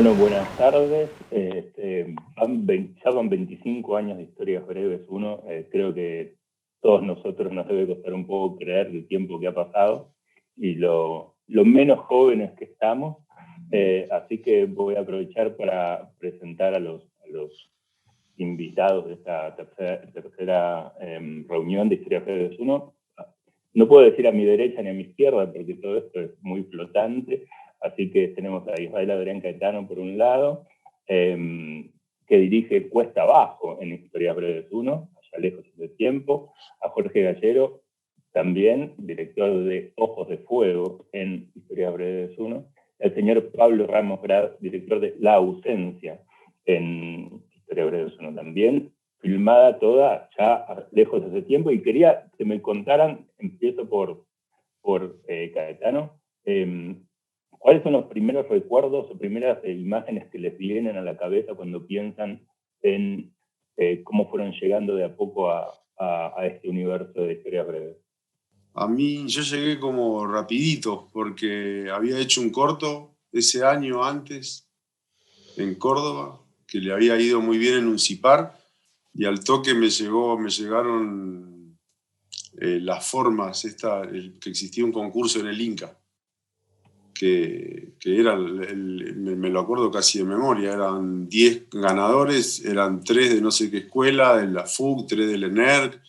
Bueno, buenas tardes. Ya van 25 años de Historias Breves 1. Creo que todos nosotros nos debe costar un poco creer el tiempo que ha pasado y lo menos jóvenes que estamos. Así que voy a aprovechar para presentar a los invitados de esta tercera reunión de Historias Breves 1. No puedo decir a mi derecha ni a mi izquierda porque todo esto es muy flotante. Así que tenemos a Israel Adrián Caetano por un lado, que dirige Cuesta Abajo en Historias Breves 1, allá lejos de tiempo, a Jorge Gallero, también director de Ojos de Fuego en Historias Breves 1, el señor Pablo Ramos Grad, director de La Ausencia en Historias Breves 1 también, filmada toda ya lejos de ese tiempo, y quería que me contaran, empiezo por Caetano, ¿cuáles son los primeros recuerdos o primeras imágenes que les vienen a la cabeza cuando piensan en cómo fueron llegando de a poco a este universo de Historias Breves? A mí, yo llegué como rapidito, porque había hecho un corto ese año antes en Córdoba, que le había ido muy bien en un CIPAR, y al toque me llegaron las formas, que existía un concurso en el Inca, que era, me lo acuerdo casi de memoria, eran 10 ganadores, eran 3 de no sé qué escuela, de la FUC, 3 del ENERC,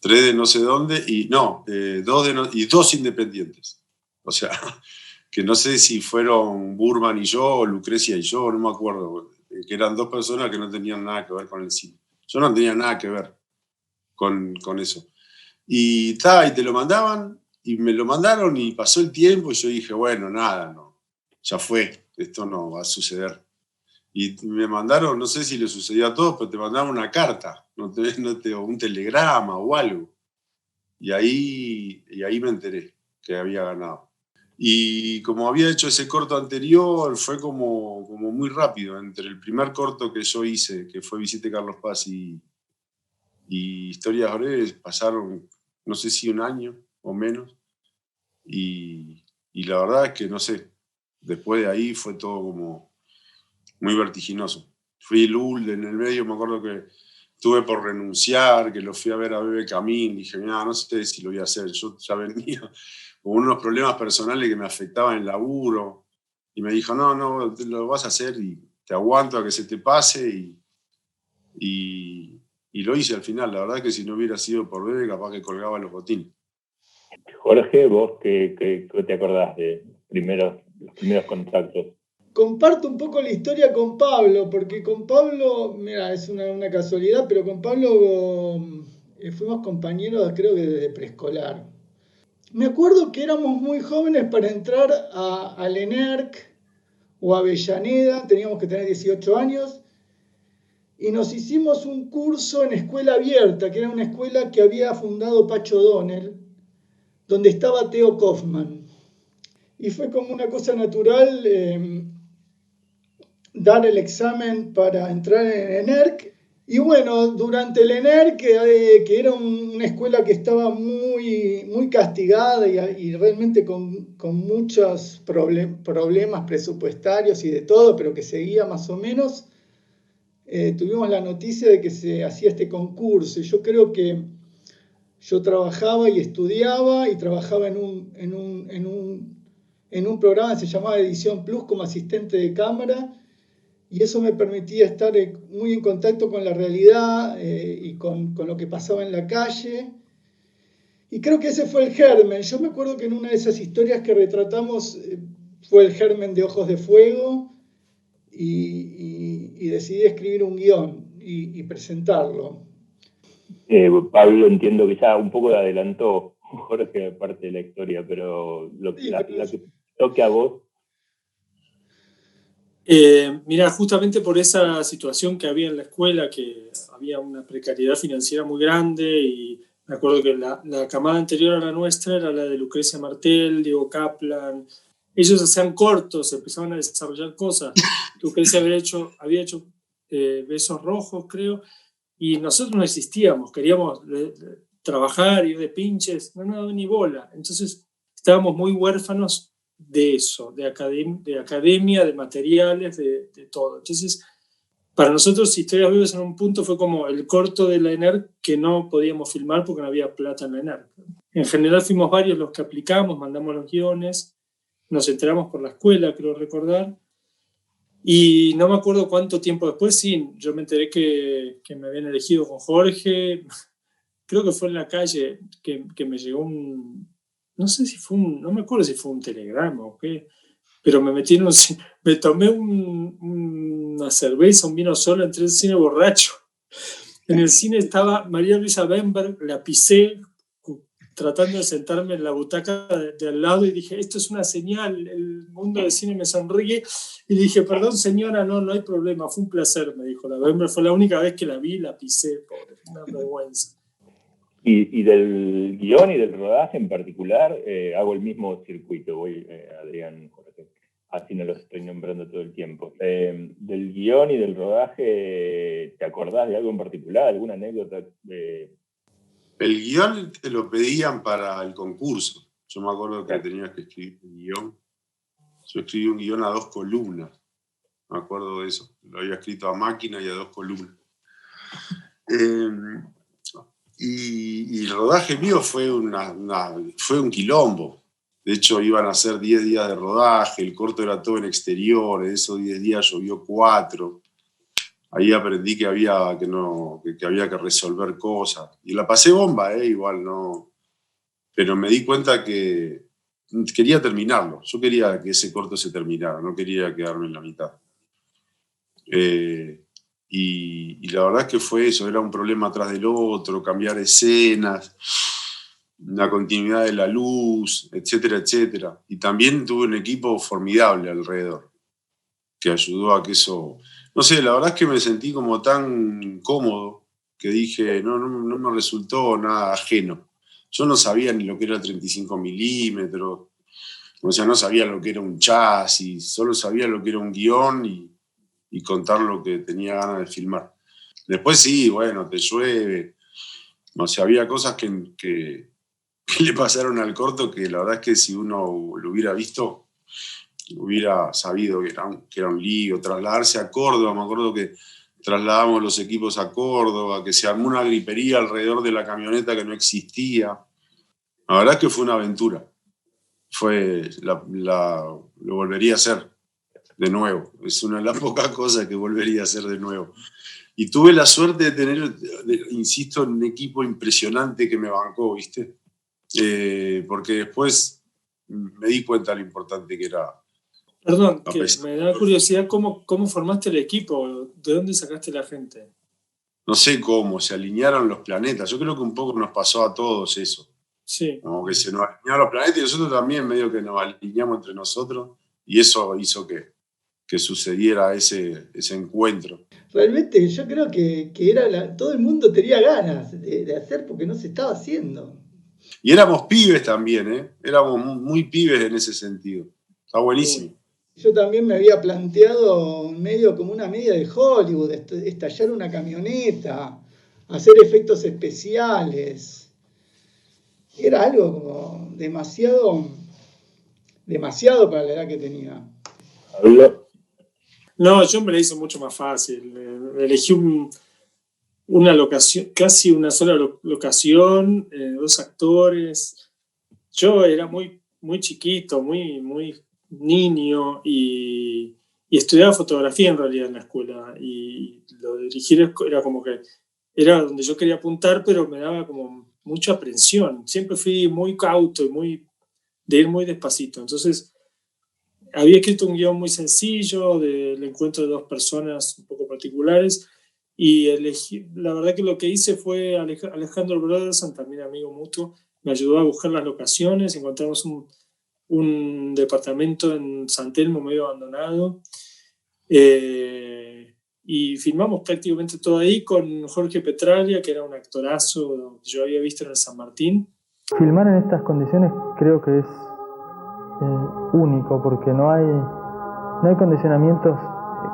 3 de no sé dónde, y 2 independientes. O sea, que no sé si fueron Burman y yo, o Lucrecia y yo, no me acuerdo, que eran 2 personas que no tenían nada que ver con el cine. Yo no tenía nada que ver con eso. Y te lo mandaban, y me lo mandaron, y pasó el tiempo, y yo dije, bueno, nada, no, ya fue, esto no va a suceder. Y me mandaron, no sé si le sucedió a todos, pero te mandaban una carta, o un telegrama o algo. Y ahí me enteré que había ganado. Y como había hecho ese corto anterior, fue como muy rápido. Entre el primer corto que yo hice, que fue Visite Carlos Paz, y Historias Breves, pasaron, no sé si un año o menos. Y la verdad es que, no sé, después de ahí fue todo como muy vertiginoso. Fui Lul en el medio, me acuerdo que tuve por renunciar, que lo fui a ver a Bebe Camín, dije, mira, no sé si lo voy a hacer, yo ya venía con unos problemas personales que me afectaban el laburo, y me dijo, no, lo vas a hacer y te aguanto a que se te pase, y lo hice al final. La verdad que si no hubiera sido por Bebe, capaz que colgaba los botines. Jorge, ¿vos qué te acordás de los primeros contactos? Comparto un poco la historia con Pablo, porque con Pablo, mira, es una casualidad, pero con Pablo fuimos compañeros, creo que desde preescolar. Me acuerdo que éramos muy jóvenes para entrar al ENERC o a Avellaneda, teníamos que tener 18 años, y nos hicimos un curso en escuela abierta, que era una escuela que había fundado Pacho Donel, donde estaba Theo Kaufman. Y fue como una cosa natural dar el examen para entrar en ENERC. Y bueno, durante el ENERC, que era una escuela que estaba muy castigada y realmente con muchos problemas presupuestarios y de todo, pero que seguía más o menos, tuvimos la noticia de que se hacía este concurso. Y yo creo que yo trabajaba y estudiaba y trabajaba en un programa que se llamaba Edición Plus como asistente de cámara, y eso me permitía estar muy en contacto con la realidad y con lo que pasaba en la calle. Y creo que ese fue el germen. Yo me acuerdo que en una de esas historias que retratamos fue el germen de Ojos de Fuego, y decidí escribir un guión y presentarlo. Pablo, entiendo que ya un poco adelantó Jorge parte de la historia, pero la que toque a vos. Mira, justamente por esa situación que había en la escuela, que había una precariedad financiera muy grande, y me acuerdo que la camada anterior a la nuestra era la de Lucrecia Martel, Diego Kaplan. Ellos hacían cortos, empezaban a desarrollar cosas. Lucrecia había hecho Besos Rojos, creo, y nosotros no existíamos, queríamos trabajar, ir de pinches, no, ni bola. Entonces estábamos muy huérfanos de eso, de academia, de materiales, de todo. Entonces, para nosotros, Historias Breves en un punto fue como el corto de la ENERC que no podíamos filmar porque no había plata en la ENERC. En general fuimos varios los que aplicamos, mandamos los guiones, nos enteramos por la escuela, creo recordar, y no me acuerdo cuánto tiempo después, sí, yo me enteré que me habían elegido con Jorge. Creo que fue en la calle que me llegó no sé si fue no me acuerdo si fue un telegrama o qué, pero me tomé una cerveza, un vino solo, entré al cine borracho. En el cine estaba María Luisa Bemberg, la pisé tratando de sentarme en la butaca de al lado y dije, esto es una señal, el mundo del cine me sonríe, y dije, perdón señora, no hay problema, fue un placer, me dijo la Bemberg, fue la única vez que la vi, la pisé, pobre, una vergüenza. Y del guión y del rodaje en particular, hago el mismo circuito, voy, Adrián, Jorge, así no los estoy nombrando todo el tiempo. Del guión y del rodaje, ¿te acordás de algo en particular, alguna anécdota? El guión te lo pedían para el concurso. Yo me acuerdo que tenías que escribir un guión. Yo escribí un guión a 2 columnas. Me acuerdo de eso. Lo había escrito a máquina y a 2 columnas. Y el rodaje mío fue un quilombo. De hecho, iban a ser 10 días de rodaje, el corto era todo en exterior, de esos 10 días llovió 4. Ahí aprendí que había que resolver cosas. Y la pasé bomba, igual no. Pero me di cuenta que quería terminarlo. Yo quería que ese corto se terminara, no quería quedarme en la mitad. Y la verdad es que fue eso, era un problema tras del otro, cambiar escenas, la continuidad de la luz, etcétera, etcétera. Y también tuve un equipo formidable alrededor, que ayudó a que eso... No sé, la verdad es que me sentí como tan cómodo que dije, no me resultó nada ajeno. Yo no sabía ni lo que era el 35 milímetros, o sea, no sabía lo que era un chasis, solo sabía lo que era un guión y contar lo que tenía ganas de filmar. Después sí, bueno, te llueve. O sea, había cosas que le pasaron al corto que la verdad es que si uno lo hubiera visto, hubiera sabido que era un lío. Trasladarse a Córdoba, me acuerdo que trasladamos los equipos a Córdoba, que se armó una gripería alrededor de la camioneta que no existía. La verdad es que fue una aventura. Lo volvería a hacer de nuevo. Es una de las pocas cosas que volvería a hacer de nuevo. Y tuve la suerte de tener, insisto, un equipo impresionante que me bancó, ¿viste? Porque después me di cuenta de lo importante que era. Perdón, que me da curiosidad cómo formaste el equipo, ¿de dónde sacaste la gente? No sé cómo, se alinearon los planetas. Yo creo que un poco nos pasó a todos eso. Sí. Como que se nos alinearon los planetas y nosotros también medio que nos alineamos entre nosotros y eso hizo que sucediera ese encuentro. Realmente yo creo que todo el mundo tenía ganas de hacer porque no se estaba haciendo. Y éramos pibes también, éramos muy pibes en ese sentido. Está buenísimo. Yo también me había planteado medio como una media de Hollywood, estallar una camioneta, hacer efectos especiales. Era algo como demasiado para la edad que tenía. No, yo me la hice mucho más fácil. Elegí una locación, casi una sola locación, 2 actores. Yo era muy, muy chiquito, muy niño y estudiaba fotografía en realidad en la escuela. Y lo de dirigir era como que era donde yo quería apuntar, pero me daba como mucha aprensión. Siempre fui muy cauto y de ir muy despacito. Entonces, había escrito un guión muy sencillo del encuentro de 2 personas un poco particulares y la verdad que lo que hice fue Alejandro Broderson, también amigo mutuo, me ayudó a buscar las locaciones, encontramos un departamento en San Telmo medio abandonado y filmamos prácticamente todo ahí con Jorge Petralia, que era un actorazo que yo había visto en el San Martín. Filmar en estas condiciones creo que es único porque no hay condicionamientos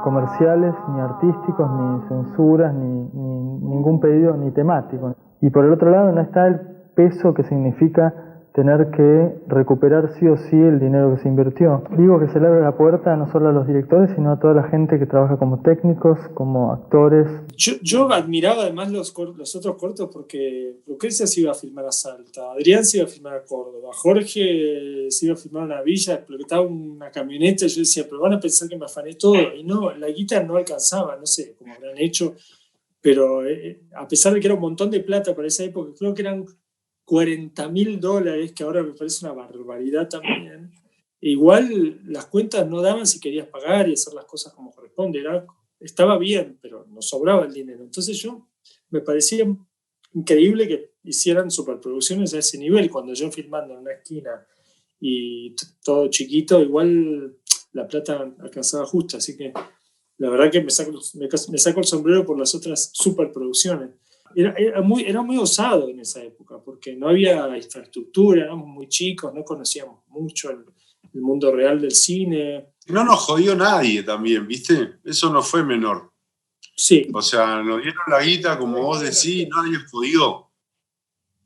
comerciales, ni artísticos, ni censuras, ni ningún pedido, ni temático. Y por el otro lado no está el peso que significa tener que recuperar sí o sí el dinero que se invirtió. Digo que se le abre la puerta no solo a los directores, sino a toda la gente que trabaja como técnicos, como actores. Yo admiraba además los otros cortos porque Lucrecia se iba a filmar a Salta, Adrián se iba a filmar a Córdoba, Jorge se iba a filmar a una villa, explotaba una camioneta, y yo decía, pero van a pensar que me afané todo, y no, la guita no alcanzaba, no sé cómo habrán hecho, pero a pesar de que era un montón de plata para esa época, creo que eran $40.000, que ahora me parece una barbaridad también. Igual las cuentas no daban si querías pagar y hacer las cosas como corresponde. Estaba bien, pero nos sobraba el dinero. Entonces me parecía increíble que hicieran superproducciones a ese nivel. Cuando yo filmando en una esquina y todo chiquito, igual la plata alcanzaba justa. Así que la verdad que me saco el sombrero por las otras superproducciones. Era muy osado en esa época, porque no había infraestructura, éramos muy chicos, no conocíamos mucho el mundo real del cine. No nos jodió nadie también, ¿viste? Eso no fue menor. Sí. O sea, nos dieron la guita, como vos decís, nadie jodió.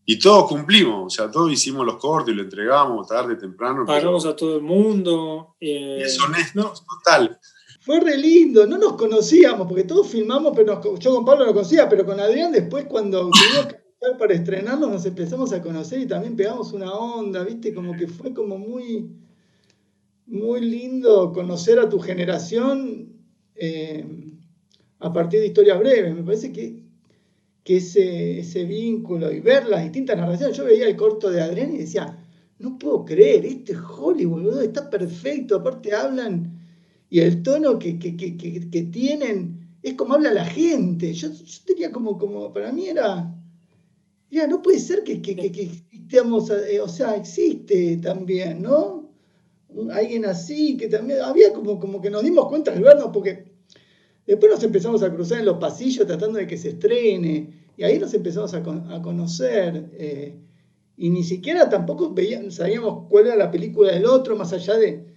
Y todos cumplimos, o sea, todos hicimos los cortos y lo entregamos tarde, temprano. Pagamos a todo el mundo. Y es honesto, total. Fue re lindo, no nos conocíamos, porque todos filmamos, pero yo con Pablo no conocía, pero con Adrián después cuando tuvimos que estar para estrenarnos nos empezamos a conocer y también pegamos una onda, ¿viste? Como que fue como muy, muy lindo conocer a tu generación a partir de historias breves. Me parece que ese vínculo y ver las distintas narraciones, yo veía el corto de Adrián y decía, no puedo creer, este es Hollywood, boludo, está perfecto, aparte hablan... Y el tono que tienen es como habla la gente. Yo tenía como para mí era, no puede ser que estemos, o sea, existe también, ¿no? Alguien así, que también, había como que nos dimos cuenta al vernos, porque después nos empezamos a cruzar en los pasillos tratando de que se estrene, y ahí nos empezamos a conocer, y ni siquiera tampoco sabíamos cuál era la película del otro, más allá de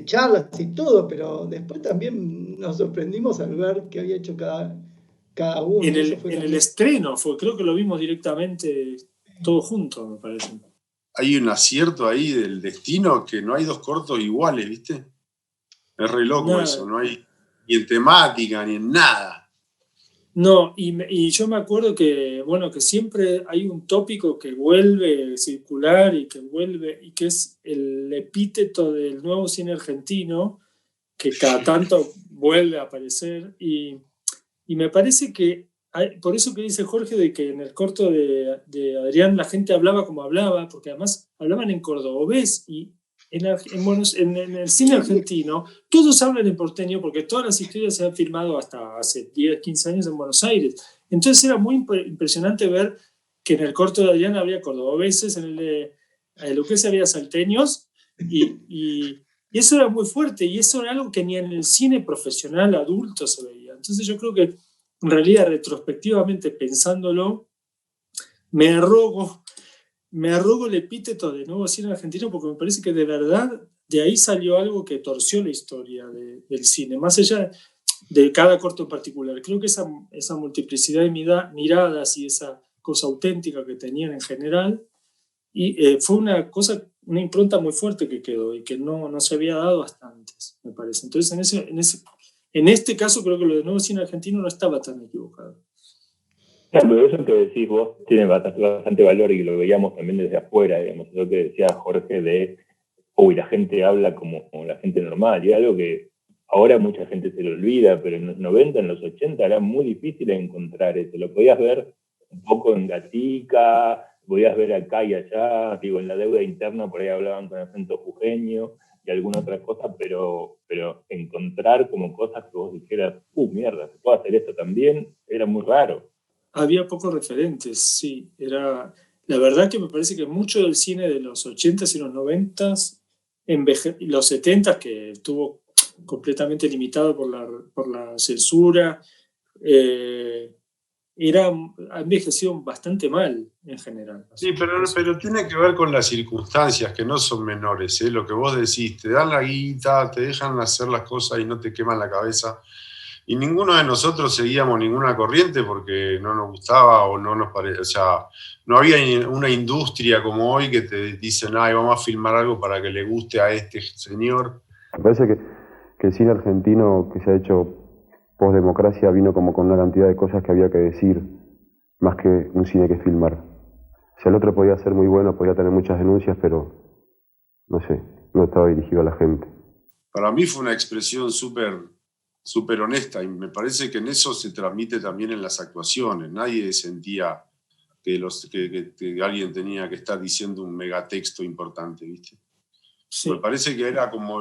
charlas y todo, pero después también nos sorprendimos al ver qué había hecho cada uno. En el estreno creo que lo vimos directamente todos juntos, me parece. Hay un acierto ahí del destino que no hay dos cortos iguales, ¿viste? Es re loco eso, no hay ni en temática ni en nada. No, y yo me acuerdo que siempre hay un tópico que vuelve a circular y que es el epíteto del nuevo cine argentino, que cada tanto vuelve a aparecer, y me parece que, por eso que dice Jorge, de que en el corto de Adrián la gente hablaba como hablaba, porque además hablaban en cordobés, y en el cine argentino todos hablan en porteño porque todas las historias se han filmado hasta hace 10, 15 años en Buenos Aires. Entonces era muy impresionante ver que en el corto de Adrián había cordobeses, en el de Lucrecia había salteños, y eso era muy fuerte, y eso era algo que ni en el cine profesional adulto se veía. Entonces yo creo que en realidad, retrospectivamente pensándolo, me arrogo el epíteto de nuevo cine argentino, porque me parece que de verdad de ahí salió algo que torció la historia del cine, más allá de cada corto en particular. Creo que esa multiplicidad de miradas y esa cosa auténtica que tenían en general, y fue una impronta muy fuerte que quedó y que no se había dado hasta antes, me parece. Entonces en este caso creo que lo de nuevo cine argentino no estaba tan equivocado. Claro, pero eso que decís vos tiene bastante valor y que lo veíamos también desde afuera, digamos, lo que decía Jorge de, la gente habla como la gente normal, y algo que ahora mucha gente se lo olvida, pero en los 90, en los 80 era muy difícil encontrar eso, lo podías ver un poco en Gatica, podías ver acá y allá, digo, en La deuda interna por ahí hablaban con acento jujeño y alguna otra cosa, pero encontrar como cosas que vos dijeras, mierda, se puede hacer esto también, era muy raro. Había pocos referentes, sí. La verdad que me parece que mucho del cine de los 80s y los 90s, los 70s, que estuvo completamente limitado por la censura, ha envejecido bastante mal en general. Sí, pero tiene que ver con las circunstancias que no son menores, lo que vos decís, te dan la guita, te dejan hacer las cosas y no te queman la cabeza. Y ninguno de nosotros seguíamos ninguna corriente porque no nos gustaba o no nos parecía. O sea, no había una industria como hoy que te dicen, ay, vamos a filmar algo para que le guste a este señor. Me parece que el cine argentino que se ha hecho post-democracia vino como con una cantidad de cosas que había que decir, más que un cine que filmar. O sea, el otro podía ser muy bueno, podía tener muchas denuncias, pero no sé, no estaba dirigido a la gente. Para mí fue una expresión súper honesta y me parece que en eso se transmite también en las actuaciones. Nadie sentía que alguien tenía que estar diciendo un megatexto importante, ¿viste? Sí. Me parece que era como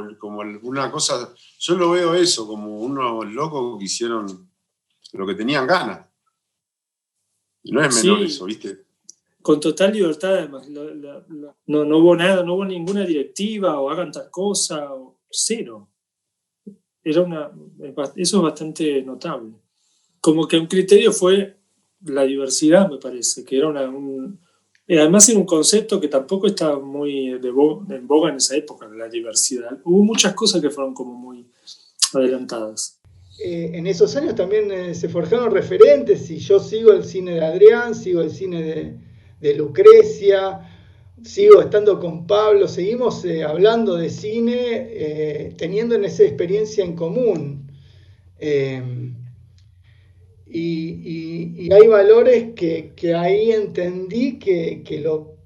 una cosa, yo lo veo eso, como unos locos que hicieron lo que tenían ganas. Y no es menor sí, eso, ¿viste? Con total libertad, además. No hubo nada, no hubo ninguna directiva o hagan tal cosa, o cero. Eso es bastante notable. Como que un criterio fue la diversidad, me parece, que era además era un concepto que tampoco estaba muy en boga en esa época, la diversidad. Hubo muchas cosas que fueron como muy adelantadas. En esos años también se forjaron referentes, y yo sigo el cine de Adrián, sigo el cine de Lucrecia, sigo estando con Pablo, seguimos hablando de cine, teniendo en esa experiencia en común. Y hay valores que ahí entendí que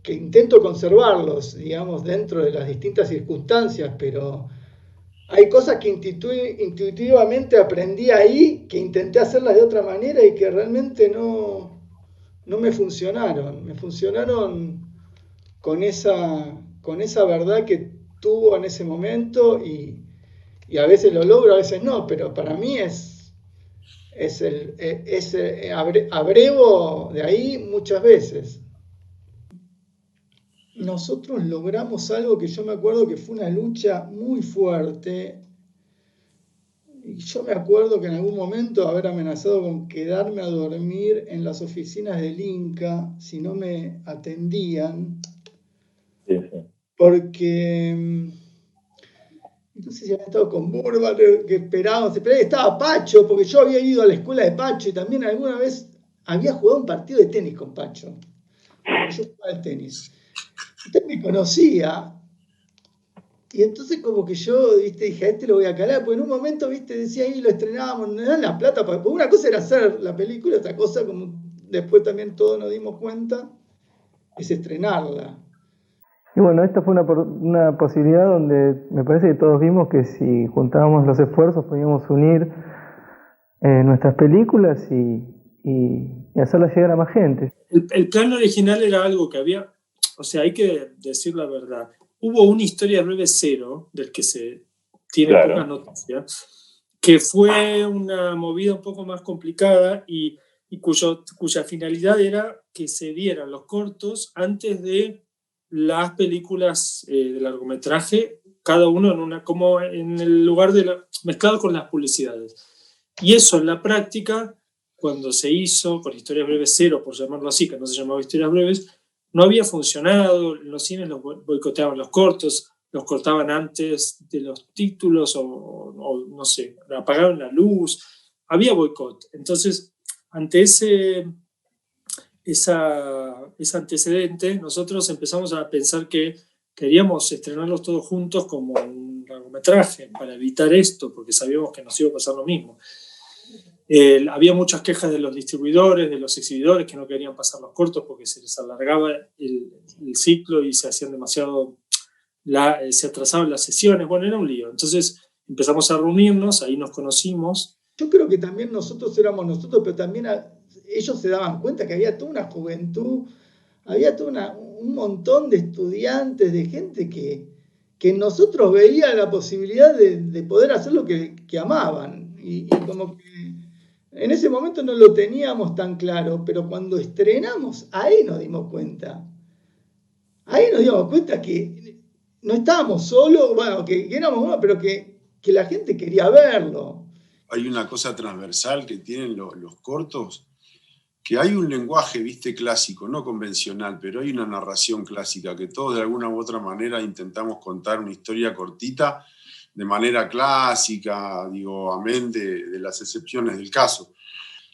intento conservarlos, digamos, dentro de las distintas circunstancias, pero hay cosas que intuitivamente aprendí ahí, que intenté hacerlas de otra manera y que realmente no me funcionaron. Me funcionaron con esa verdad que tuvo en ese momento y a veces lo logro, a veces no, pero para mí abrevo de ahí muchas veces. Nosotros logramos algo que yo me acuerdo que fue una lucha muy fuerte, y yo me acuerdo que en algún momento haber amenazado con quedarme a dormir en las oficinas del Inca si no me atendían, sí. Porque no sé si había estado con Burban, que esperábamos, estaba Pacho, porque yo había ido a la escuela de Pacho y también alguna vez había jugado un partido de tenis con Pacho. Yo jugaba al tenis. Usted me conocía, y entonces como que yo, viste, dije, a este lo voy a calar, porque en un momento, viste, decía ahí, lo estrenábamos, nos dan la plata, porque una cosa era hacer la película, otra cosa, como después también todos nos dimos cuenta, es estrenarla. Y bueno, esta fue una posibilidad donde me parece que todos vimos que si juntábamos los esfuerzos podíamos unir nuestras películas y hacerlas llegar a más gente. El plan original era algo que había, o sea, hay que decir la verdad. Hubo una historia breve cero, del que se tiene pocas noticias, que fue una movida un poco más complicada y cuya finalidad era que se dieran los cortos antes de las películas de largometraje, cada uno como en el lugar mezclado con las publicidades. Y eso en la práctica, cuando se hizo con Historias Breves Cero, por llamarlo así, que no se llamaba Historias Breves, no había funcionado. Los cines los boicoteaban los cortos, los cortaban antes de los títulos o no sé, apagaban la luz, había boicot. Entonces, ante ese antecedente, nosotros empezamos a pensar que queríamos estrenarlos todos juntos como un largometraje para evitar esto, porque sabíamos que nos iba a pasar lo mismo. Había muchas quejas de los distribuidores, de los exhibidores, que no querían pasar los cortos porque se les alargaba el ciclo y se hacían demasiado, se atrasaban las sesiones. Bueno, era un lío. Entonces empezamos a reunirnos, ahí nos conocimos. Yo creo que también nosotros éramos nosotros, pero también ellos se daban cuenta que había toda una juventud, había un montón de estudiantes, de gente que nosotros veía la posibilidad de poder hacer lo que amaban. Y como que en ese momento no lo teníamos tan claro, pero cuando estrenamos, ahí nos dimos cuenta. Ahí nos dimos cuenta que no estábamos solos, bueno, que éramos uno, pero que la gente quería verlo. Hay una cosa transversal que tienen los cortos, que hay un lenguaje, viste, clásico, no convencional, pero hay una narración clásica, que todos de alguna u otra manera intentamos contar una historia cortita, de manera clásica, digo, amén de las excepciones del caso.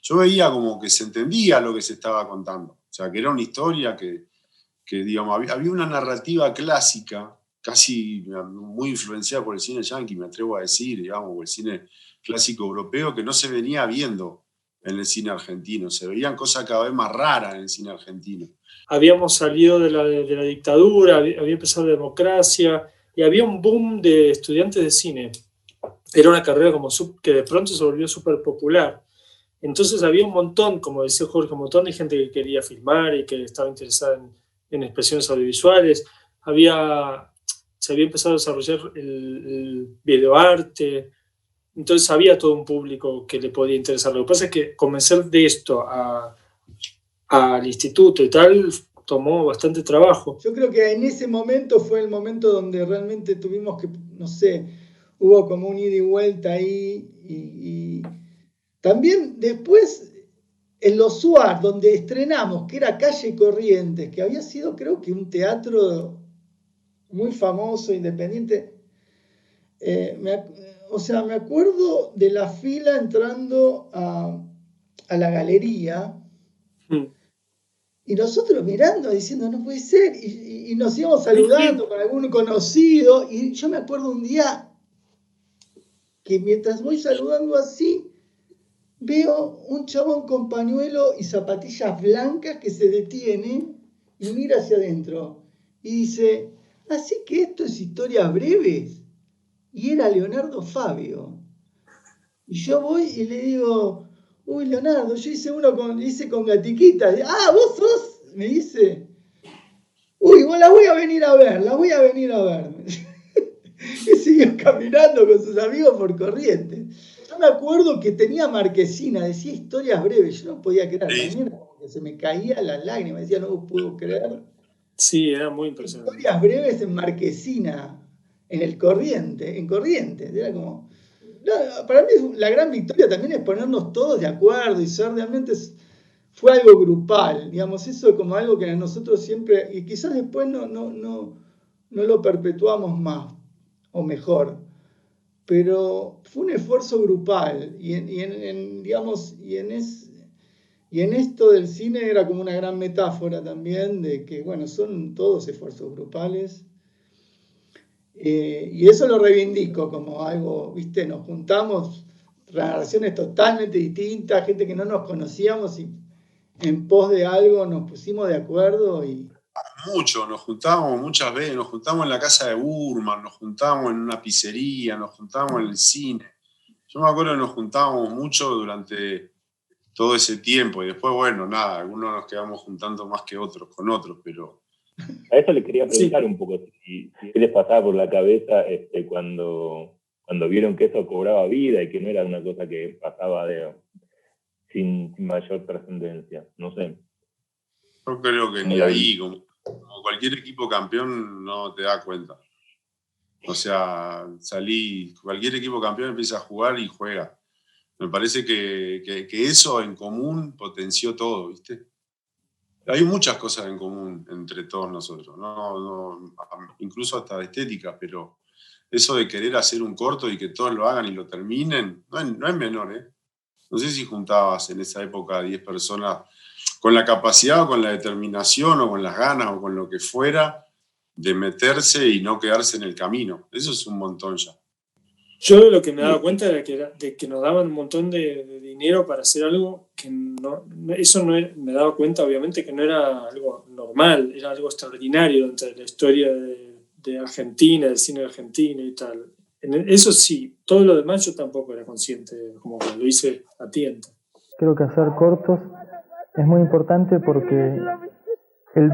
Yo veía como que se entendía lo que se estaba contando. O sea, que era una historia que digamos, había una narrativa clásica, casi muy influenciada por el cine yankee, me atrevo a decir, digamos, o el cine clásico europeo, que no se venía viendo en el cine argentino. Se veían cosas cada vez más raras en el cine argentino. Habíamos salido de la dictadura, había empezado la democracia, y había un boom de estudiantes de cine. Era una carrera que de pronto se volvió súper popular. Entonces había un montón, como decía Jorge, un montón de gente que quería filmar y que estaba interesada en expresiones audiovisuales. Se había empezado a desarrollar el videoarte. Entonces había todo un público que le podía interesar. Lo que pasa es que convencer de esto al instituto y tal tomó bastante trabajo. Yo creo que en ese momento fue el momento donde realmente tuvimos que, no sé, hubo como un ida y vuelta ahí. Y también después en los SUAR, donde estrenamos, que era Calle Corrientes, que había sido creo que un teatro muy famoso, independiente. Me acuerdo de la fila entrando a la galería y nosotros mirando, diciendo, no puede ser, y nos íbamos saludando con algún conocido, y yo me acuerdo un día que mientras voy saludando así, veo un chabón con pañuelo y zapatillas blancas que se detiene y mira hacia adentro y dice, así que esto es Historias Breves. Y era Leonardo Fabio. Y yo voy y le digo, uy, Leonardo, yo hice con Gatiquitas. Ah, vos sos, me dice. Uy, la voy a venir a ver. Y siguió caminando con sus amigos por Corrientes. Yo me acuerdo que tenía marquesina, decía Historias Breves. Yo no podía creer, también como que se me caía las lágrimas, decía, no puedo creer. Sí, era muy impresionante. Historias Breves en marquesina, en Corrientes. Era como... No, para mí la gran victoria también es ponernos todos de acuerdo y ser realmente... Fue algo grupal, digamos, eso como algo que nosotros siempre... Y quizás después no lo perpetuamos más o mejor, pero fue un esfuerzo grupal y en esto del cine era como una gran metáfora también de que, bueno, son todos esfuerzos grupales. Y eso lo reivindico como algo, ¿viste? Nos juntamos, generaciones totalmente distintas, gente que no nos conocíamos y en pos de algo nos pusimos de acuerdo y... Mucho, nos juntábamos muchas veces, nos juntábamos en la casa de Burman, nos juntábamos en una pizzería, nos juntábamos en el cine. Yo me acuerdo que nos juntábamos mucho durante todo ese tiempo y después, bueno, nada, algunos nos quedamos juntando más que otros con otros, pero... A eso le quería preguntar un poco, qué les pasaba por la cabeza cuando vieron que eso cobraba vida y que no era una cosa que pasaba sin mayor trascendencia, no sé. Yo creo que ni ahí, como cualquier equipo campeón, no te da cuenta. O sea, cualquier equipo campeón empieza a jugar y juega. Me parece que eso en común potenció todo, ¿viste? Hay muchas cosas en común entre todos nosotros, no, incluso hasta de estética, pero eso de querer hacer un corto y que todos lo hagan y lo terminen, no es menor, ¿eh? No sé si juntabas en esa época 10 personas con la capacidad o con la determinación o con las ganas o con lo que fuera de meterse y no quedarse en el camino. Eso es un montón ya. Yo lo que me daba cuenta era de que nos daban un montón de dinero para hacer algo que me daba cuenta obviamente que no era algo normal, era algo extraordinario dentro de la historia de Argentina, del cine argentino y tal. Eso sí, todo lo demás yo tampoco era consciente, como que lo hice a tiento. Creo que hacer cortos es muy importante porque el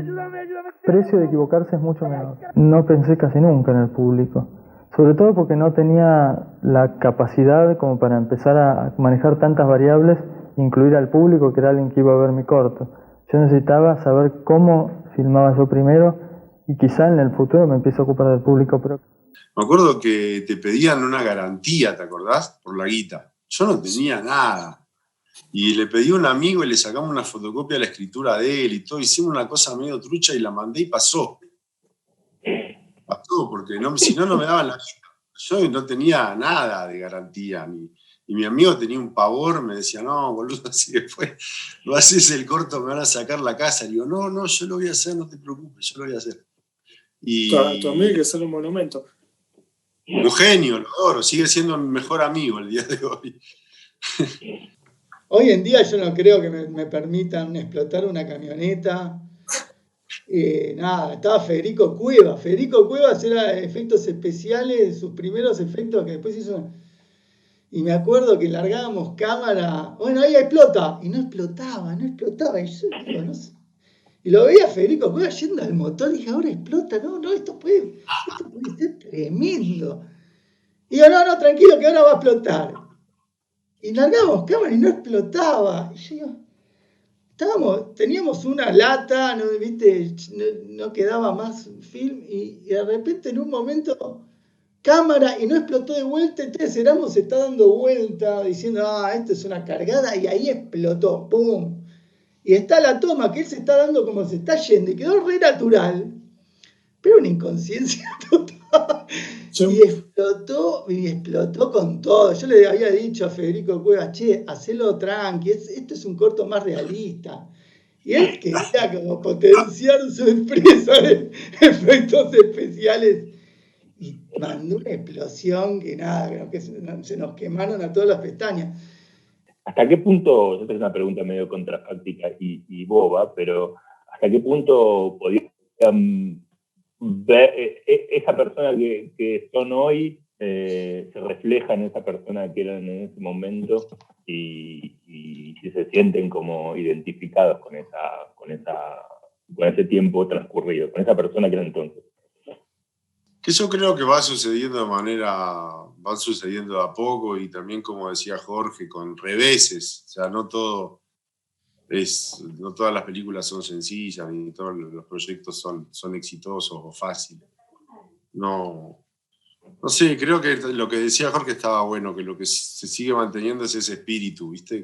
precio de equivocarse es mucho menor. No pensé casi nunca en el público, sobre todo porque no tenía la capacidad como para empezar a manejar tantas variables, incluir al público, que era alguien que iba a ver mi corto. Yo necesitaba saber cómo filmaba yo primero y quizá en el futuro me empiezo a ocupar del público. Pero... Me acuerdo que te pedían una garantía, ¿te acordás? Por la guita. Yo no tenía nada. Y le pedí a un amigo y le sacamos una fotocopia de la escritura de él y todo. Hicimos una cosa medio trucha y la mandé y pasó. Pasó, porque si no me daban la guita. yo no tenía nada de garantía. Y mi amigo tenía un pavor, me decía, no, boludo, si después no haces el corto me van a sacar la casa. Y digo, no, yo lo voy a hacer, no te preocupes, yo lo voy a hacer. Tu amigo que sale un monumento. Un genio, lo adoro, sigue siendo mi mejor amigo el día de hoy. Hoy en día yo no creo que me permitan explotar una camioneta. Nada, estaba Federico Cuevas. Federico Cuevas era efectos especiales, sus primeros efectos que después hizo. Y me acuerdo que largábamos cámara. Bueno, ahí explota. Y no explotaba. Y yo digo, no sé. Y lo veía Federico Cuevas yendo al motor. Y dije, ahora explota. No, esto puede ser tremendo. Y digo, no, tranquilo, que ahora va a explotar. Y largábamos cámara y no explotaba. Y yo digo, teníamos una lata, ¿no? ¿Viste? No quedaba más film. Y de repente en un momento, cámara y no explotó de vuelta. Entonces Erasmo se está dando vuelta diciendo, esto es una cargada. Y ahí explotó, ¡pum! Y está la toma que él se está dando como se está yendo. Y quedó re natural. Pero una inconsciencia total. Y explotó con todo. Yo le había dicho a Federico Cuevas, che, hacelo tranqui, esto es un corto más realista. Y él quería como potenciar su empresa de efectos especiales. Y mandó una explosión que nada, creo que se nos quemaron a todas las pestañas. ¿Hasta qué punto, esta es una pregunta medio contrafáctica y boba, pero hasta qué punto podían ver esa persona que son hoy se refleja en esa persona que eran en ese momento y si se sienten como identificados con ese tiempo transcurrido, con esa persona que era entonces? Que yo creo que va sucediendo de a poco y también, como decía Jorge, con reveses. O sea, no todas las películas son sencillas, ni todos los proyectos son exitosos o fáciles. No sé, creo que lo que decía Jorge estaba bueno, que lo que se sigue manteniendo es ese espíritu, ¿viste?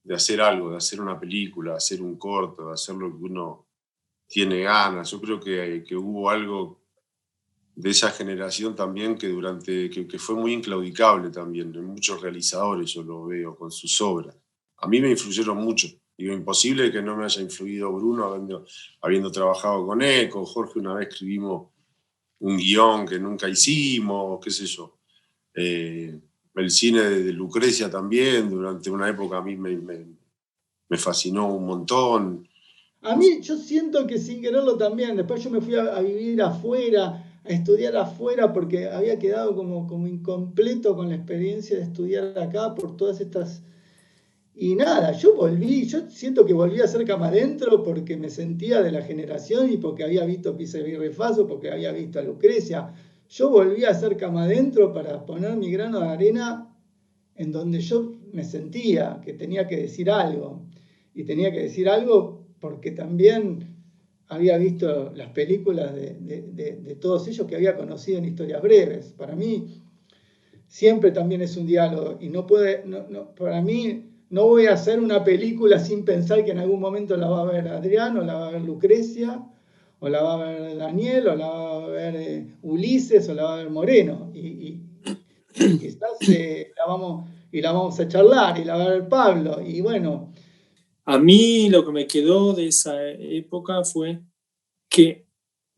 De hacer algo, de hacer una película, de hacer un corto, de hacer lo que uno tiene ganas. Yo creo que hubo algo de esa generación también que fue muy inclaudicable también, en muchos realizadores yo lo veo con sus obras. A mí me influyeron mucho. Digo, imposible que no me haya influido Bruno habiendo trabajado con él, con Jorge una vez escribimos un guión que nunca hicimos, qué sé yo. El cine de Lucrecia también, durante una época a mí me fascinó un montón. A mí yo siento que sin quererlo también, después yo me fui a vivir afuera, a estudiar afuera, porque había quedado como incompleto con la experiencia de estudiar acá por todas estas... Y nada, yo siento que volví a ser Cama Adentro porque me sentía de la generación y porque había visto Pisa y Refaso, porque había visto a Lucrecia. Yo volví a ser Cama Adentro para poner mi grano de arena en donde yo me sentía que tenía que decir algo. Y tenía que decir algo porque también había visto las películas de todos ellos que había conocido en Historias Breves. Para mí siempre también es un diálogo y para mí no voy a hacer una película sin pensar que en algún momento la va a ver Adrián o la va a ver Lucrecia o la va a ver Daniel o la va a ver Ulises o la va a ver Moreno y quizás la vamos a charlar y la va a ver Pablo y bueno. A mí lo que me quedó de esa época fue que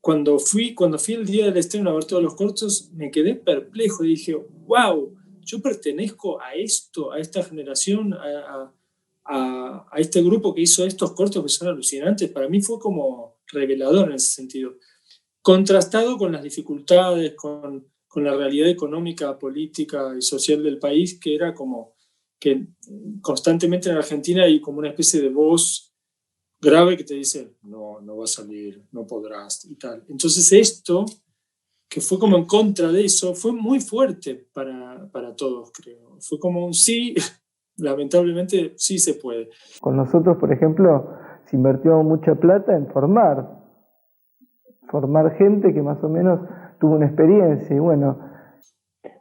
cuando fui el día del estreno a ver todos los cortos, me quedé perplejo y dije, wow, yo pertenezco a esto, a esta generación, a este grupo que hizo estos cortos que son alucinantes. Para mí fue como revelador en ese sentido. Contrastado con las dificultades, con la realidad económica, política y social del país, que era como que constantemente en Argentina hay como una especie de voz grave que te dice, no va a salir, no podrás y tal. Entonces esto, que fue como en contra de eso, fue muy fuerte para todos, creo. Fue como un sí, lamentablemente sí se puede. Con nosotros, por ejemplo, se invirtió mucha plata en formar gente que más o menos tuvo una experiencia y bueno.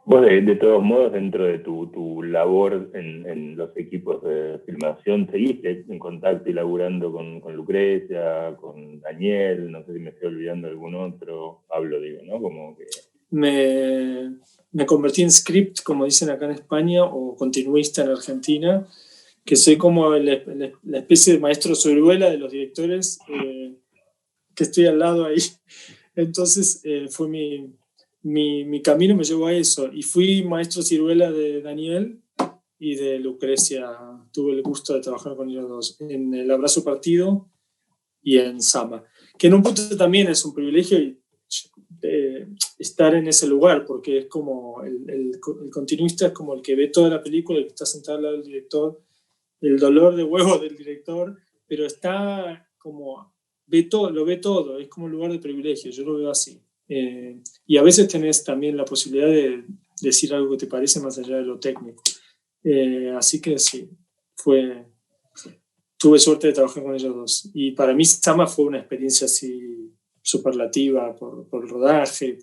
Vos de todos modos, dentro de tu labor en los equipos de filmación, seguiste en contacto y laburando con Lucrecia, con Daniel, no sé si me estoy olvidando de algún otro, Pablo digo, ¿no? Como que me convertí en script, como dicen acá en España, o continuista en Argentina, que soy como la especie de maestro Ciruela de los directores, que estoy al lado ahí. Entonces fue mi camino, me llevó a eso. Y fui maestro Ciruela de Daniel y de Lucrecia. Tuve el gusto de trabajar con ellos dos en El Abrazo Partido y en Sama, que en un punto también es un privilegio estar en ese lugar, porque es como el continuista es como el que ve toda la película, el que está sentado al lado del director, el dolor de huevo del director, pero está como lo ve todo, es como un lugar de privilegio, yo lo veo así. Y a veces tenés también la posibilidad de decir algo que te parece más allá de lo técnico. Así que sí, tuve suerte de trabajar con ellos dos. Y para mí Sama fue una experiencia así superlativa por el rodaje,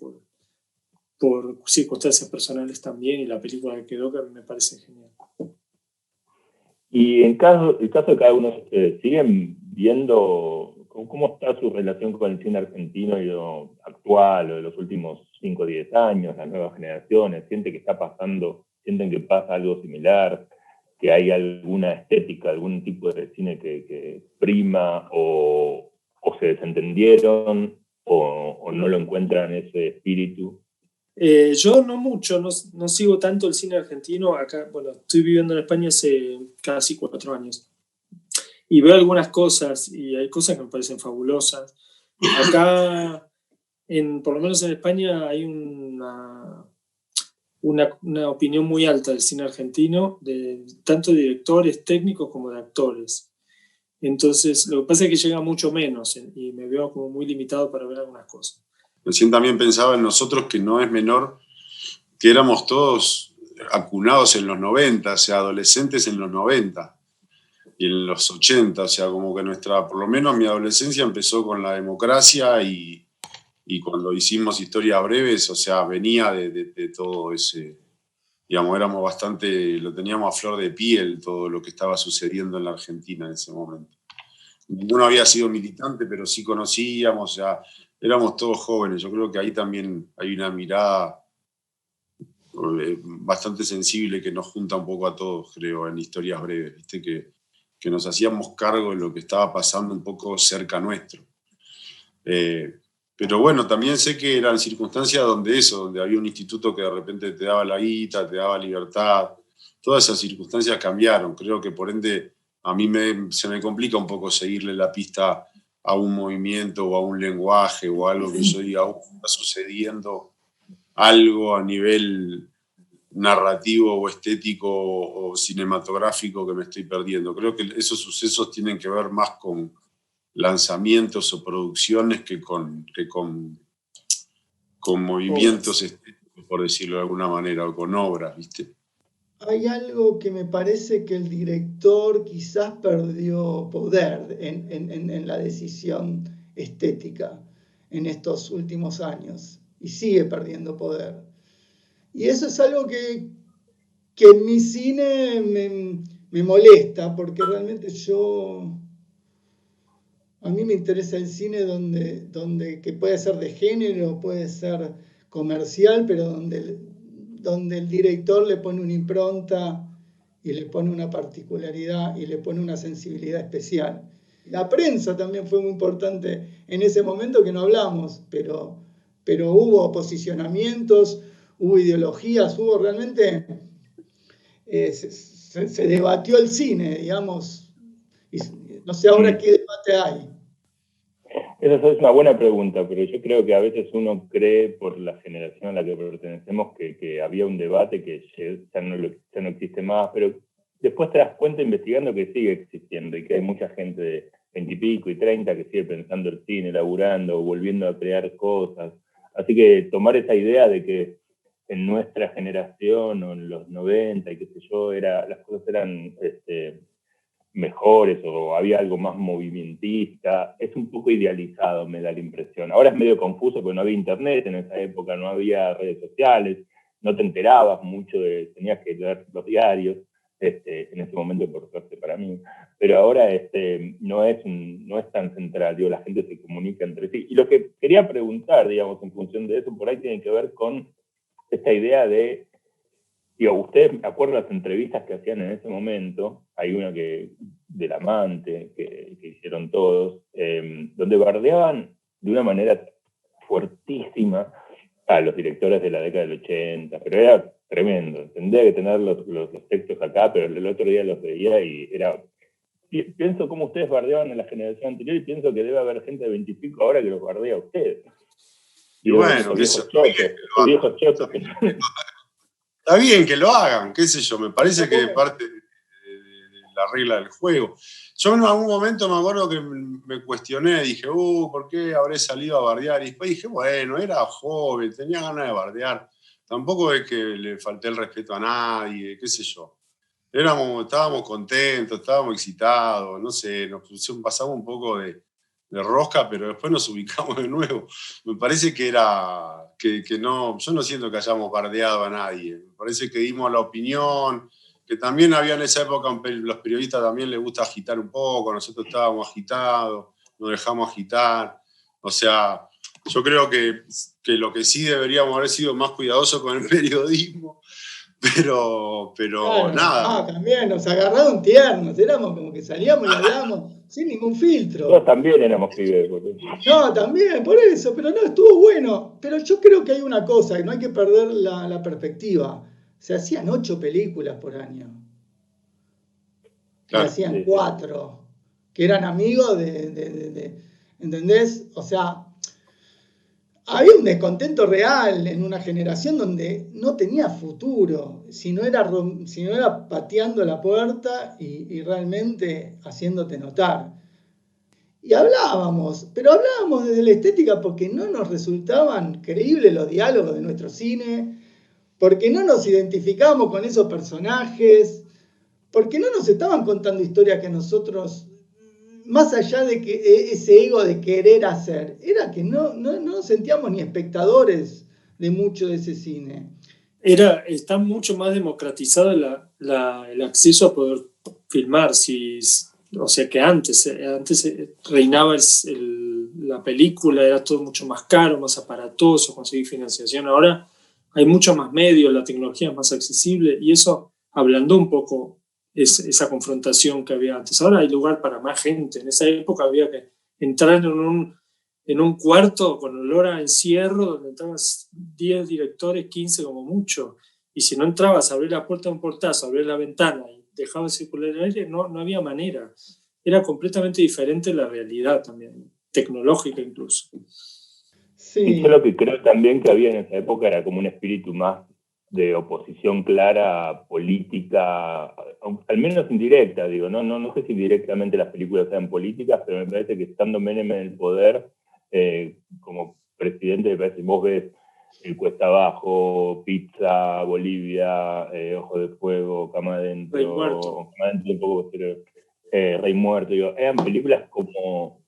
por circunstancias personales también, y la película que quedó, que me parece genial. Y el caso de cada uno de ustedes, ¿siguen viendo cómo está su relación con el cine argentino y lo actual, o de los últimos 5 o 10 años, las nuevas generaciones? ¿Sienten que pasa algo similar? ¿Que hay alguna estética, algún tipo de cine que prima, o se desentendieron, o no lo encuentran ese espíritu? Yo no mucho, no sigo tanto el cine argentino. Acá, bueno, estoy viviendo en España hace casi 4 años y veo algunas cosas, y hay cosas que me parecen fabulosas. Acá, por lo menos en España, hay una opinión muy alta del cine argentino, tanto de directores técnicos como de actores. Entonces, lo que pasa es que llega mucho menos, y me veo como muy limitado para ver algunas cosas. Recién también pensaba en nosotros, que no es menor, que éramos todos acunados en los 90, o sea, adolescentes en los 90 y en los 80, o sea, como que por lo menos mi adolescencia empezó con la democracia, y cuando hicimos Historias Breves, o sea, venía de todo ese, digamos, lo teníamos a flor de piel todo lo que estaba sucediendo en la Argentina en ese momento. Ninguno había sido militante, pero sí conocíamos, o sea, éramos todos jóvenes. Yo creo que ahí también hay una mirada bastante sensible que nos junta un poco a todos, creo, en Historias Breves, ¿viste? Que nos hacíamos cargo de lo que estaba pasando un poco cerca nuestro. Pero bueno, también sé que eran circunstancias donde había un instituto que de repente te daba la guita, te daba libertad. Todas esas circunstancias cambiaron. Creo que por ende a mí se me complica un poco seguirle la pista a un movimiento o a un lenguaje o a algo que yo diga, está sucediendo algo a nivel narrativo o estético o cinematográfico que me estoy perdiendo. Creo que esos sucesos tienen que ver más con lanzamientos o producciones que con movimientos estéticos, por decirlo de alguna manera, o con obras, ¿viste? Hay algo que me parece que el director quizás perdió poder en la decisión estética en estos últimos años, y sigue perdiendo poder. Y eso es algo que en mi cine me molesta, porque realmente a mí me interesa el cine que puede ser de género, puede ser comercial, pero donde el director le pone una impronta y le pone una particularidad y le pone una sensibilidad especial. La prensa también fue muy importante en ese momento, que no hablamos, pero hubo posicionamientos, hubo ideologías, hubo realmente... se debatió el cine, digamos, y no sé ahora qué debate hay. Esa es una buena pregunta, pero yo creo que a veces uno cree, por la generación a la que pertenecemos, que había un debate que ya no existe más, pero después te das cuenta investigando que sigue existiendo, y que hay mucha gente de 20 y pico y 30 que sigue pensando el cine, laburando, volviendo a crear cosas. Así que tomar esa idea de que en nuestra generación o en los 90 y qué sé yo, las cosas eran mejores, o había algo más movimentista, es un poco idealizado, me da la impresión. Ahora es medio confuso porque no había internet en esa época, no había redes sociales, no te enterabas mucho, tenías que leer los diarios. en ese momento, por suerte para mí. Pero ahora no es tan central, digo, la gente se comunica entre sí. Y lo que quería preguntar, digamos, en función de eso, por ahí tiene que ver con esta idea de, digo, ustedes, me acuerdo las entrevistas que hacían en ese momento, hay una del amante que hicieron todos, donde bardeaban de una manera fuertísima a los directores de la década del 80, pero era tremendo. Tendría que tener los textos acá, pero el otro día los veía y era... Pienso cómo ustedes bardeaban en la generación anterior y pienso que debe haber gente de 20 y pico ahora que los bardea a ustedes. Y bueno, viejos chotos. Está bien que lo hagan, qué sé yo, me parece que es parte de la regla del juego. Yo en algún momento me acuerdo que me cuestioné, dije, ¿por qué habré salido a bardear? Y después dije, bueno, era joven, tenía ganas de bardear. Tampoco es que le falté el respeto a nadie, qué sé yo. Estábamos contentos, estábamos excitados, no sé, nos pasamos un poco de rosca, pero después nos ubicamos de nuevo. Me parece que no, yo no siento que hayamos bardeado a nadie. Me parece que dimos la opinión, que también había en esa época, los periodistas también les gusta agitar un poco, nosotros estábamos agitados, nos dejamos agitar. O sea, yo creo que lo que sí deberíamos haber sido más cuidadosos con el periodismo, pero claro, nada. También nos agarraron tiernos, éramos como que salíamos y hablábamos sin ningún filtro. Nosotros también éramos pibes. No, también, por eso, pero no, estuvo bueno. Pero yo creo que hay una cosa, que no hay que perder la perspectiva. Se hacían 8 películas por año. Claro, se hacían 4, que eran amigos ¿entendés? O sea, había un descontento real en una generación donde no tenía futuro, si no era pateando la puerta y realmente haciéndote notar. Y pero hablábamos desde la estética porque no nos resultaban creíbles los diálogos de nuestro cine, porque no nos identificábamos con esos personajes, porque no nos estaban contando historias que nosotros, más allá de que ese ego de querer hacer, era que no nos sentíamos ni espectadores de mucho de ese cine. Está mucho más democratizado el acceso a poder filmar, o sea que antes reinaba la película, era todo mucho más caro, más aparatoso, conseguir financiación. Ahora hay mucho más medios, la tecnología es más accesible y eso ablandó un poco esa confrontación que había antes. Ahora hay lugar para más gente. En esa época había que entrar en un cuarto con olor a encierro donde entrabas 10 directores, 15 como mucho, y si no entrabas, abrir la puerta de un portazo, abrir la ventana y dejaba circular el aire, no había manera. Era completamente diferente la realidad también, tecnológica incluso. Sí. Y yo lo que creo también que había en esa época era como un espíritu más de oposición clara, política, al menos indirecta, digo, no sé si directamente las películas sean políticas, pero me parece que estando Menem en el poder, como presidente, me parece, vos ves el Cuesta Abajo, Pizza, Bolivia, Ojo de Fuego, Cama Adentro, un poco posterior, Rey Muerto, digo, eran películas como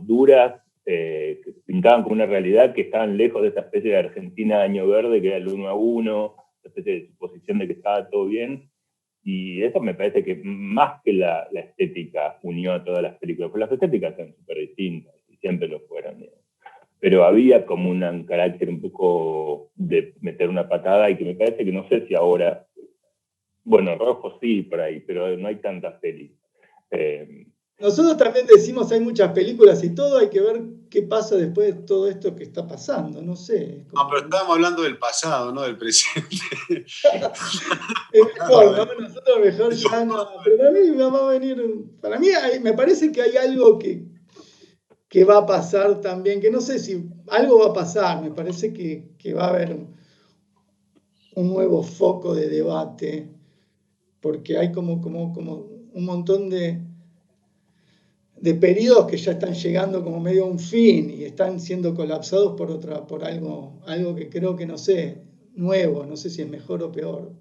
duras, que pintaban como una realidad que estaban lejos de esa especie de Argentina año verde, que era el 1-1, esa especie de suposición de que estaba todo bien, y eso me parece que más que la estética unió a todas las películas, porque las estéticas eran súper distintas, y siempre lo fueron, digamos. Pero había como un carácter un poco de meter una patada, y que me parece que no sé si ahora, bueno, Rojo sí, por ahí, pero no hay tantas pelis. Nosotros también decimos hay muchas películas y todo, hay que ver qué pasa después de todo esto que está pasando, no sé. No, pero estábamos hablando del pasado, no del presente. Es mejor, ¿no? Nosotros mejor ya no. Pero para mí va a venir, para mí me parece que hay algo que va a pasar también, que no sé si algo va a pasar, me parece que va a haber un nuevo foco de debate, porque hay como un montón de periodos que ya están llegando como medio a un fin y están siendo colapsados por algo que creo que no sé, nuevo, no sé si es mejor o peor.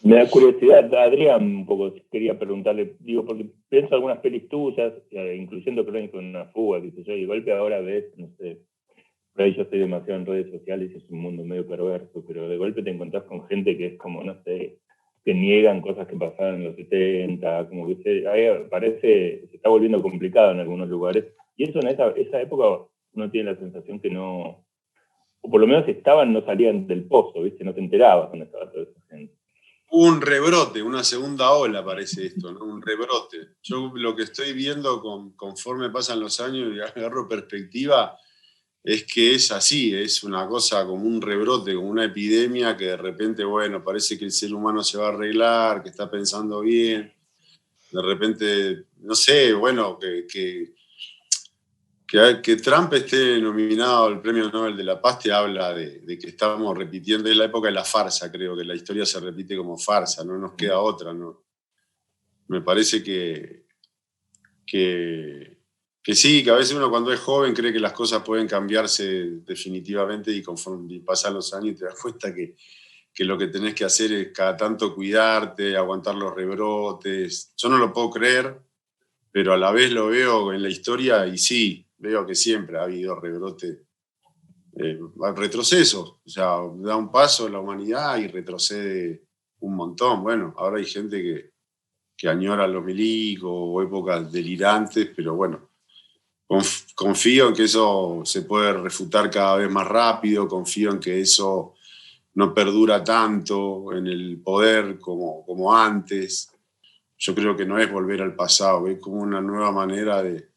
Me da curiosidad, Adrián, un poco quería preguntarle, digo, porque pienso algunas pelis tuyas, incluyendo Crónica de una fuga, que sé yo, y de golpe ahora ves, no sé, por ahí yo estoy demasiado en redes sociales y es un mundo medio perverso, pero de golpe te encontrás con gente que es como, no sé, que niegan cosas que pasaron en los 70, como que se está volviendo complicado en algunos lugares. Y eso en esa época uno tiene la sensación que no, o por lo menos no salían del pozo, ¿viste? No te enterabas dónde estaba toda esa gente. Un rebrote, una segunda ola parece esto, ¿no? Un rebrote. Yo lo que estoy viendo conforme pasan los años y agarro perspectiva, es que es así, es una cosa como un rebrote, como una epidemia que de repente, bueno, parece que el ser humano se va a arreglar, que está pensando bien. De repente, no sé, bueno, que Trump esté nominado al Premio Nobel de la Paz te habla de que estamos repitiendo, es la época de la farsa, creo que la historia se repite como farsa, no nos queda otra, ¿no? Me parece que sí, que a veces uno cuando es joven cree que las cosas pueden cambiarse definitivamente y conforme pasan los años te das cuenta que lo que tenés que hacer es cada tanto cuidarte, aguantar los rebrotes. Yo no lo puedo creer, pero a la vez lo veo en la historia y sí, veo que siempre ha habido rebrotes, retrocesos. O sea, da un paso la humanidad y retrocede un montón. Bueno, ahora hay gente que añora los milicos o épocas delirantes, pero bueno, confío en que eso se puede refutar cada vez más rápido, confío en que eso no perdura tanto en el poder como antes. Yo creo que no es volver al pasado, es como una nueva manera de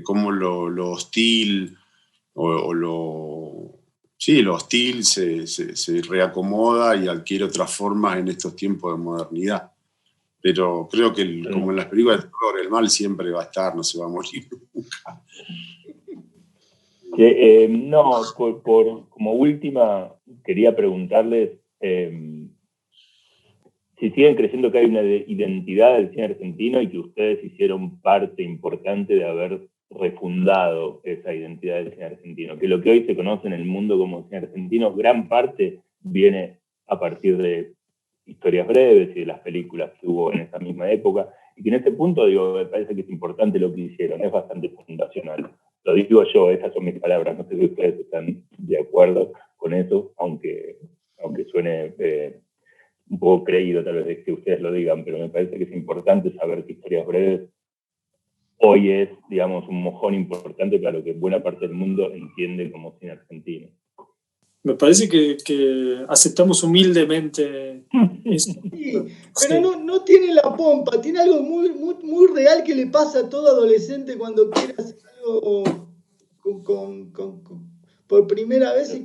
cómo lo hostil lo hostil se reacomoda y adquiere otras formas en estos tiempos de modernidad. Pero creo que, como en las películas de terror, el mal siempre va a estar, no se va a morir nunca. No, como última, quería preguntarles si siguen creyendo que hay una identidad del cine argentino y que ustedes hicieron parte importante de haber refundado esa identidad del cine argentino, que lo que hoy se conoce en el mundo como cine argentino, gran parte viene a partir de historias breves y de las películas que hubo en esa misma época, y que en este punto, me parece que es importante lo que hicieron, es bastante fundacional. Lo digo yo, esas son mis palabras, no sé si ustedes están de acuerdo con eso, aunque suene un poco creído tal vez de que ustedes lo digan, pero me parece que es importante saber que Historias Breves hoy es, digamos, un mojón importante para lo que buena parte del mundo entiende como cine argentino. Me parece que aceptamos humildemente eso. Sí, pero no tiene la pompa, tiene algo muy, muy, muy real que le pasa a todo adolescente cuando quiere hacer algo por primera vez y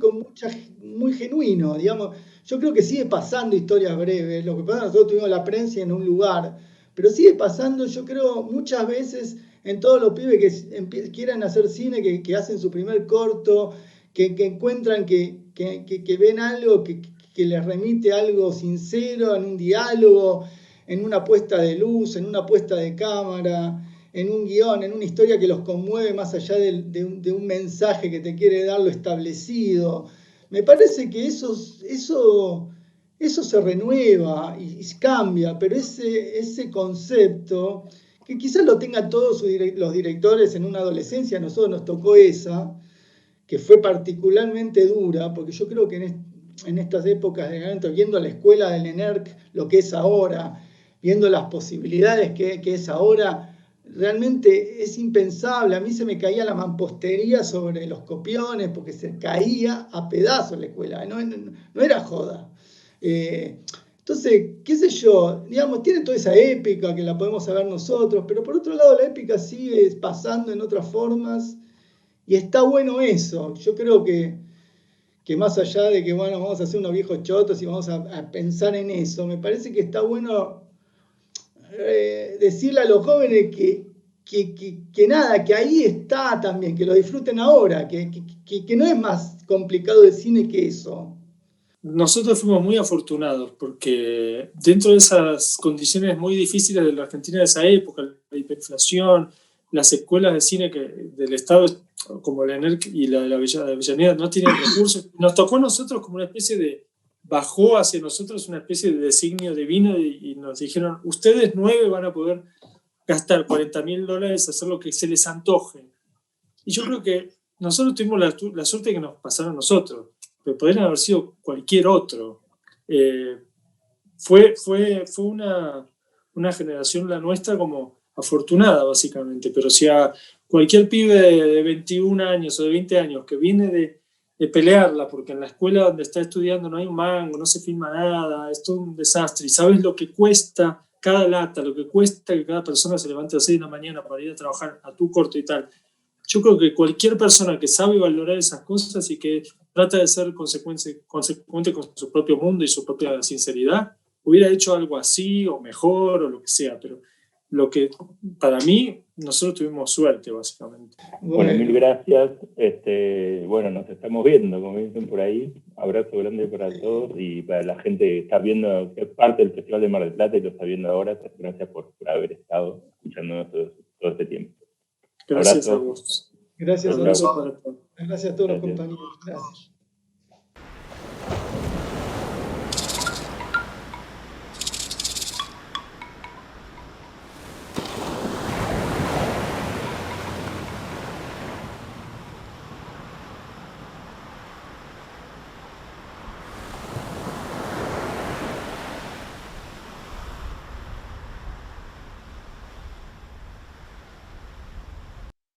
muy genuino, digamos. Yo creo que sigue pasando Historias Breves, lo que pasa es que nosotros tuvimos la prensa en un lugar, pero sigue pasando, yo creo, muchas veces en todos los pibes que quieran hacer cine, que hacen su primer corto, que encuentran que ven algo que les remite a algo sincero, en un diálogo, en una puesta de luz, en una puesta de cámara, en un guión, en una historia que los conmueve más allá de un mensaje que te quiere dar lo establecido. Me parece que eso se renueva y cambia, pero ese concepto, que quizás lo tengan todos los directores en una adolescencia, a nosotros nos tocó esa, que fue particularmente dura, porque yo creo que en estas épocas de evento, viendo la escuela del ENERC, lo que es ahora, viendo las posibilidades que es ahora, realmente es impensable. A mí se me caía la mampostería sobre los copiones porque se caía a pedazos la escuela, no era joda. Entonces, qué sé yo, digamos, tiene toda esa épica que la podemos saber nosotros, pero por otro lado la épica sigue pasando en otras formas y está bueno eso. Yo creo que más allá de que, bueno, vamos a hacer unos viejos chotos y vamos a pensar en eso, me parece que está bueno decirle a los jóvenes que nada, que ahí está también, que lo disfruten ahora, que no es más complicado el cine que eso. Nosotros fuimos muy afortunados porque dentro de esas condiciones muy difíciles de la Argentina de esa época, la hiperinflación, las escuelas de cine del Estado, como la ENERC y la de la Avellaneda, no tienen recursos. Nos tocó a nosotros como una especie de, bajó hacia nosotros una especie de designio divino y nos dijeron, ustedes 9 van a poder gastar $40.000 a hacer lo que se les antoje. Y yo creo que nosotros tuvimos la suerte de que nos pasaron a nosotros, pero podrían haber sido cualquier otro. fue una generación, la nuestra, como afortunada, básicamente. Pero si a cualquier pibe de 21 años o de 20 años que viene de pelearla, porque en la escuela donde está estudiando no hay un mango, no se filma nada, es todo un desastre, y sabes lo que cuesta cada lata, lo que cuesta que cada persona se levante a las 6 de la mañana para ir a trabajar a tu corto y tal. Yo creo que cualquier persona que sabe valorar esas cosas y que trata de ser consecuente con su propio mundo y su propia sinceridad, hubiera hecho algo así o mejor o lo que sea, pero lo que para mí, nosotros tuvimos suerte, básicamente. Bueno, mil gracias. Bueno, nos estamos viendo, como dicen por ahí. Abrazo grande para todos y para la gente que está viendo, que es parte del Festival de Mar del Plata y lo está viendo ahora. Gracias por haber estado escuchándonos todo este tiempo. Gracias Abrazo. a vos. Gracias a Abrazo todos. para todos. Gracias a todos los compañeros. Gracias.